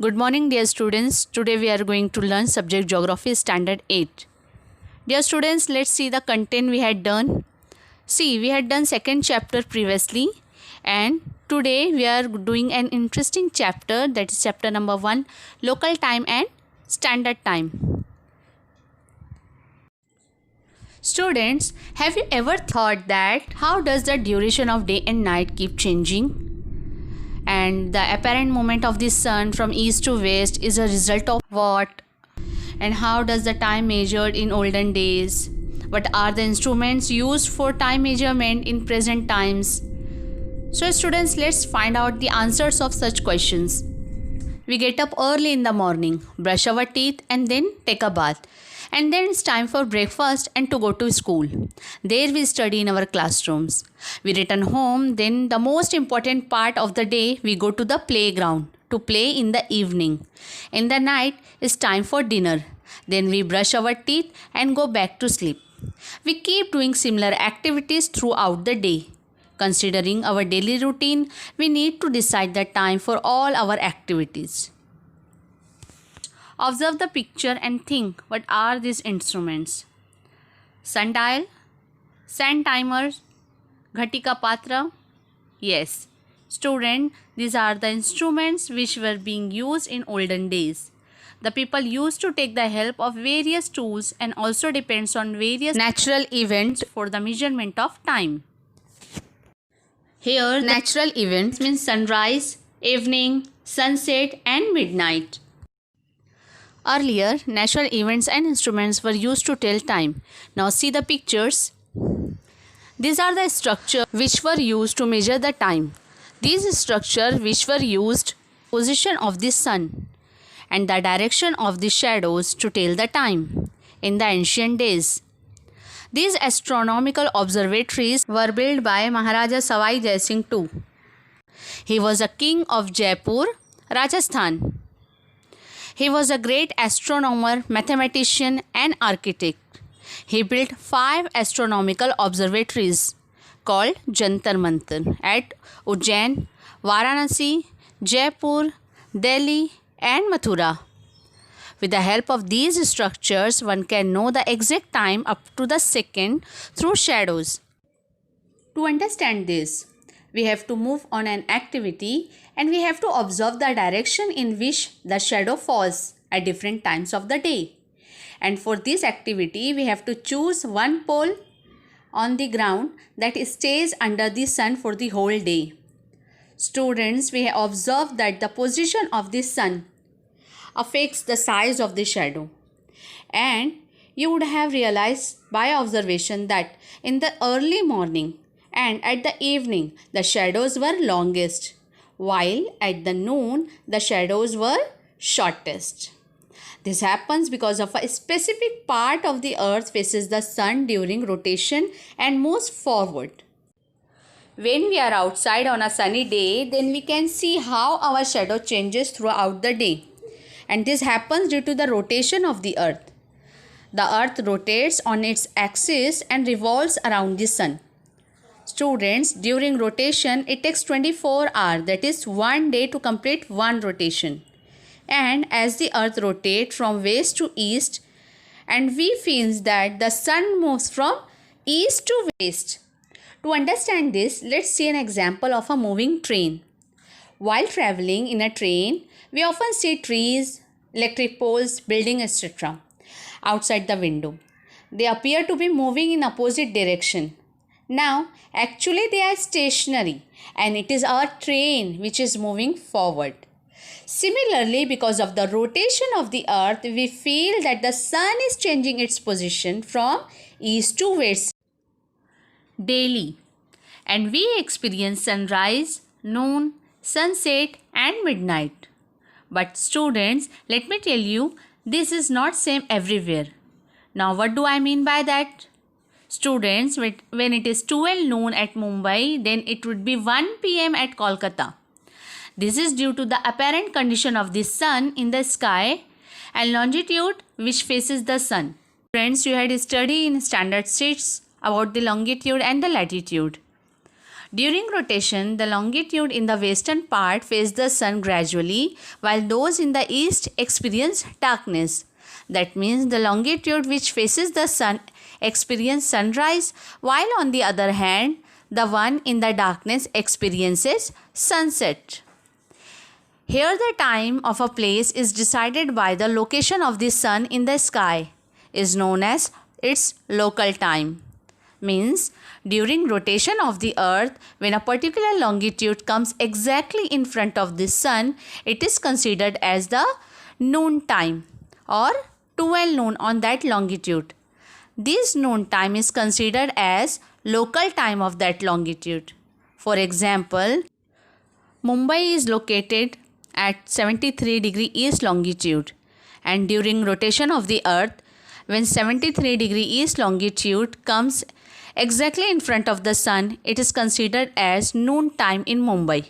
Good morning, dear students. Today we are going to learn subject Geography Standard 8. Dear students, let's see the content we had done. See, we had done second chapter previously, and today we are doing an interesting chapter, that is chapter number 1, Local Time and Standard Time. Students, have you ever thought that how does the duration of day and night keep changing? And the apparent movement of the sun from east to west is a result of what? And how does the time measured in olden days? What are the instruments used for time measurement in present times? So students, let's find out the answers of such questions. We get up early in the morning, brush our teeth and then take a bath. And then it's time for breakfast and to go to school. There we study in our classrooms. We return home, then the most important part of the day, we go to the playground to play in the evening. In the night, it's time for dinner. Then we brush our teeth and go back to sleep. We keep doing similar activities throughout the day. Considering our daily routine, we need to decide the time for all our activities. Observe the picture and think, what are these instruments? Sundial, sand timer, ghatika patra. Yes, student, these are the instruments which were being used in olden days. The people used to take the help of various tools and also depends on various natural events for the measurement of time. Here, natural events means sunrise, evening, sunset and midnight. Earlier, natural events and instruments were used to tell time. Now see the pictures. These are the structures which were used to measure the time. These structures which were used position of the sun and the direction of the shadows to tell the time in the ancient days. These astronomical observatories were built by Maharaja Sawai Jai Singh II. He was a king of Jaipur, Rajasthan. He was a great astronomer, mathematician and architect. He built 5 astronomical observatories called Jantar Mantar at Ujjain, Varanasi, Jaipur, Delhi and Mathura. With the help of these structures, one can know the exact time up to the second through shadows. To understand this, we have to move on an activity and we have to observe the direction in which the shadow falls at different times of the day. And for this activity, we have to choose one pole on the ground that stays under the sun for the whole day. Students, we have observed that the position of the sun affects the size of the shadow. And you would have realized by observation that in the early morning and at the evening, the shadows were longest, while at the noon, the shadows were shortest. This happens because of a specific part of the earth faces the sun during rotation and moves forward. When we are outside on a sunny day, then we can see how our shadow changes throughout the day. And this happens due to the rotation of the earth. The earth rotates on its axis and revolves around the sun. Students, during rotation, it takes 24 hours, that is 1 day to complete one rotation. And as the earth rotates from west to east, and we feel that the sun moves from east to west. To understand this, let's see an example of a moving train. While traveling in a train, we often see trees, electric poles, buildings, etc. outside the window. They appear to be moving in opposite direction. Now, actually they are stationary and it is our train which is moving forward. Similarly, because of the rotation of the earth, we feel that the sun is changing its position from east to west daily. And we experience sunrise, noon, sunset and midnight. But students, let me tell you, this is not same everywhere. Now what do I mean by that? Students, when it is 12 noon at Mumbai, then it would be 1 p.m. at Kolkata. This is due to the apparent condition of the sun in the sky and longitude which faces the sun. Friends, you had studied in standard 6 about the longitude and the latitude. During rotation, the longitude in the western part face the sun gradually, while those in the east experience darkness. That means the longitude which faces the sun experience sunrise, while on the other hand, the one in the darkness experiences sunset. Here the time of a place is decided by the location of the sun in the sky, is known as its local time. Means during rotation of the earth, when a particular longitude comes exactly in front of the sun, it is considered as the noon time or 12 noon on that longitude. This noon time is considered as local time of that longitude. For example, Mumbai is located at 73° east longitude, and during rotation of the earth, when 73° east longitude comes exactly in front of the sun, it is considered as noon time in Mumbai.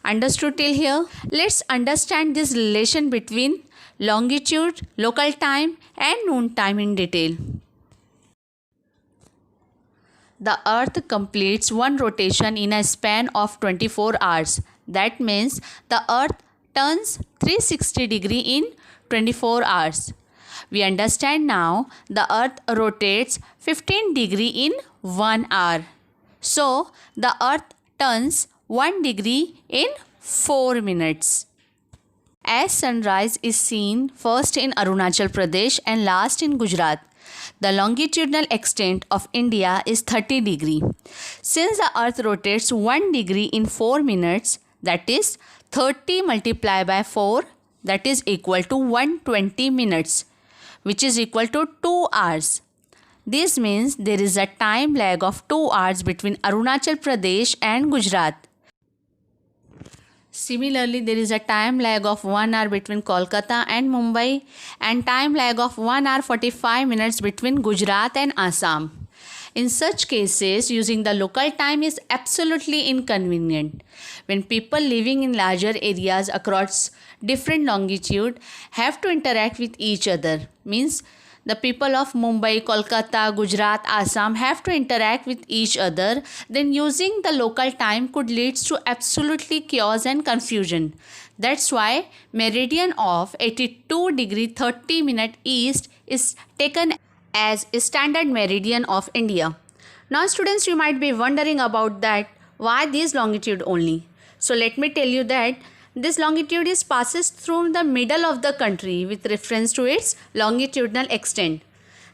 Understood till here? Let's understand this relation between longitude, local time and noon time in detail. The earth completes one rotation in a span of 24 hours. That means the earth turns 360° in 24 hours. We understand now the earth rotates 15° in 1 hour. So the earth turns 1° in 4 minutes. As sunrise is seen first in Arunachal Pradesh and last in Gujarat, the longitudinal extent of India is 30°. Since the earth rotates 1° in 4 minutes, that is 30 multiplied by 4, that is equal to 120 minutes, which is equal to 2 hours. This means there is a time lag of 2 hours between Arunachal Pradesh and Gujarat. Similarly, there is a time lag of 1 hour between Kolkata and Mumbai, and time lag of 1 hour 45 minutes between Gujarat and Assam. In such cases, using the local time is absolutely inconvenient. When people living in larger areas across different longitude have to interact with each other, means the people of Mumbai, Kolkata, Gujarat, Assam have to interact with each other, then using the local time could lead to absolutely chaos and confusion. That's why meridian of 82° 30 minute east is taken as a standard meridian of India. Now students, you might be wondering about that, why this longitude only? So let me tell you that this longitude passes through the middle of the country with reference to its longitudinal extent.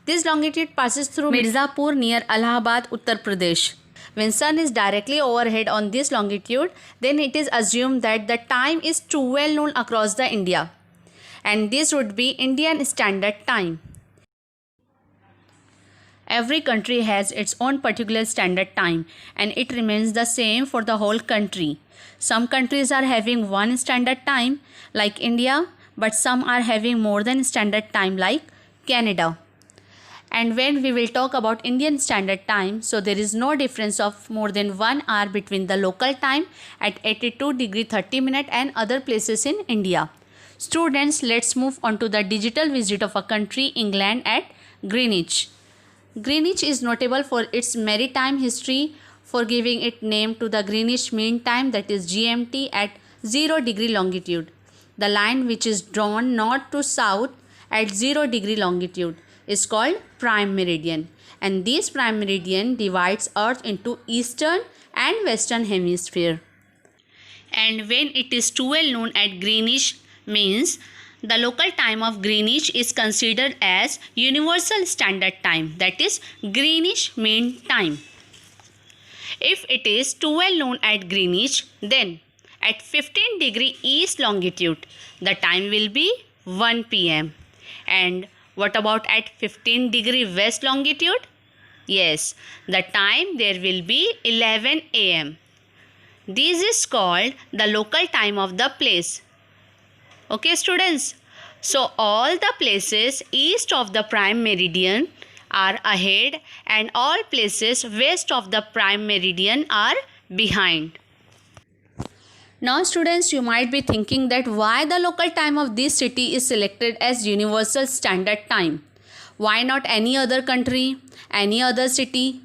This longitude passes through Mirzapur near Allahabad, Uttar Pradesh. When sun is directly overhead on this longitude, then it is assumed that the time is 12 noon across the India, and this would be Indian Standard Time. Every country has its own particular standard time, and it remains the same for the whole country. Some countries are having one standard time like India, but some are having more than standard time like Canada. And when we will talk about Indian Standard Time, so there is no difference of more than 1 hour between the local time at 82° 30 minute and other places in India. Students, let's move on to the digital visit of a country, England, at Greenwich. Greenwich is notable for its maritime history, for giving it name to the Greenwich Mean Time, that is GMT, at 0° longitude. The line which is drawn north to south at 0° longitude is called prime meridian, and this prime meridian divides Earth into eastern and western hemisphere. And when it is 12 noon at Greenwich, means the local time of Greenwich is considered as Universal Standard Time, that is Greenwich Mean Time. If it is 12 noon at Greenwich, then at 15° east longitude, the time will be 1 p.m. And what about at 15° west longitude? Yes, the time there will be 11 a.m. This is called the local time of the place. Okay students, so all the places east of the prime meridian are ahead and all places west of the prime meridian are behind. Now students, you might be thinking that why the local time of this city is selected as Universal Standard Time? Why not any other country, any other city?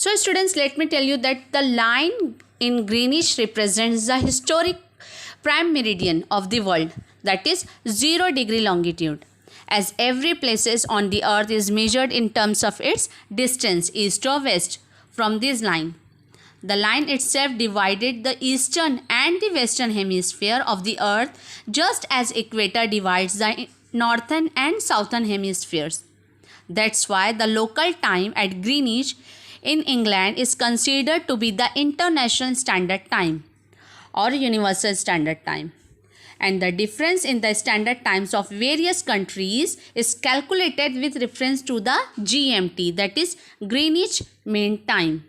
So students, let me tell you that the line in greenish represents the historic prime meridian of the world, that is 0 degree longitude, as every places on the earth is measured in terms of its distance east or west from this line. The line itself divided the eastern and the western hemisphere of the earth, just as equator divides the northern and southern hemispheres. That's why the local time at Greenwich in England is considered to be the international standard time or universal standard time. And the difference in the standard times of various countries is calculated with reference to the GMT, that is Greenwich Mean Time.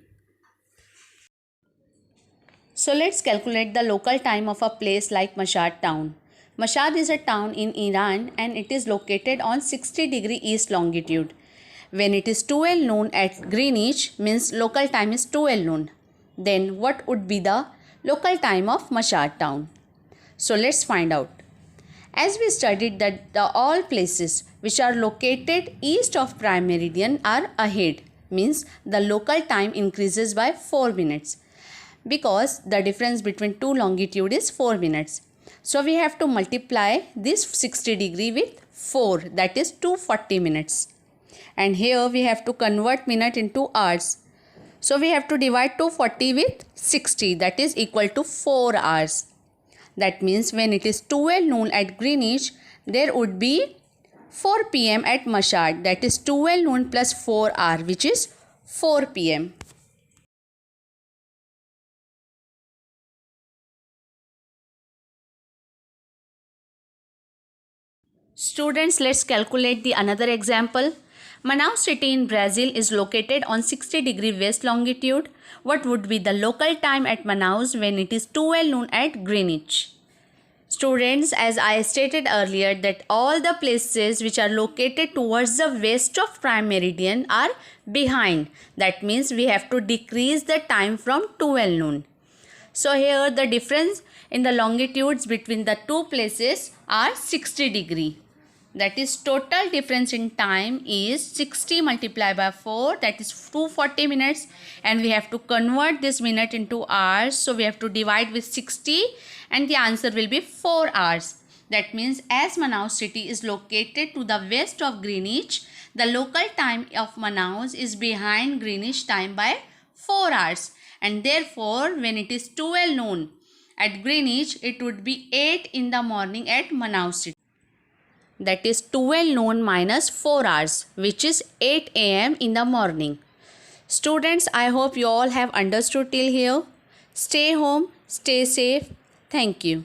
So let's calculate the local time of a place like Mashhad town. Mashhad is a town in Iran and it is located on 60 degree east longitude. When it is 12 noon at Greenwich, means local time is 12 noon. Then what would be the local time of Mashhad town? So let's find out. As we studied that all places which are located east of prime meridian are ahead, means the local time increases by 4 minutes, because the difference between two longitude is 4 minutes. So we have to multiply this 60 degree with 4, that is 240 minutes. And here we have to convert minute into hours. So we have to divide 240 with 60, that is equal to 4 hours. That means when it is 12 noon at Greenwich, there would be 4 p.m. at Mashhad, that is 12 noon plus 4 hour, which is 4 p.m. Students, let's calculate the another example. Manaus city in Brazil is located on 60 degree west longitude. What would be the local time at Manaus when it is 12 noon at Greenwich? Students, as I stated earlier, that all the places which are located towards the west of prime meridian are behind. That means we have to decrease the time from 12 noon. So here the difference in the longitudes between the two places are 60 degree. That is total difference in time is 60 multiplied by 4, that is 240 minutes, and we have to convert this minute into hours. So we have to divide with 60 and the answer will be 4 hours. That means as Manaus city is located to the west of Greenwich, the local time of Manaus is behind Greenwich time by 4 hours, and therefore when it is 12 noon at Greenwich, it would be 8 in the morning at Manaus city. That is 12 noon minus 4 hours, which is 8 a.m. in the morning. Students, I hope you all have understood till here. Stay home, stay safe. Thank you.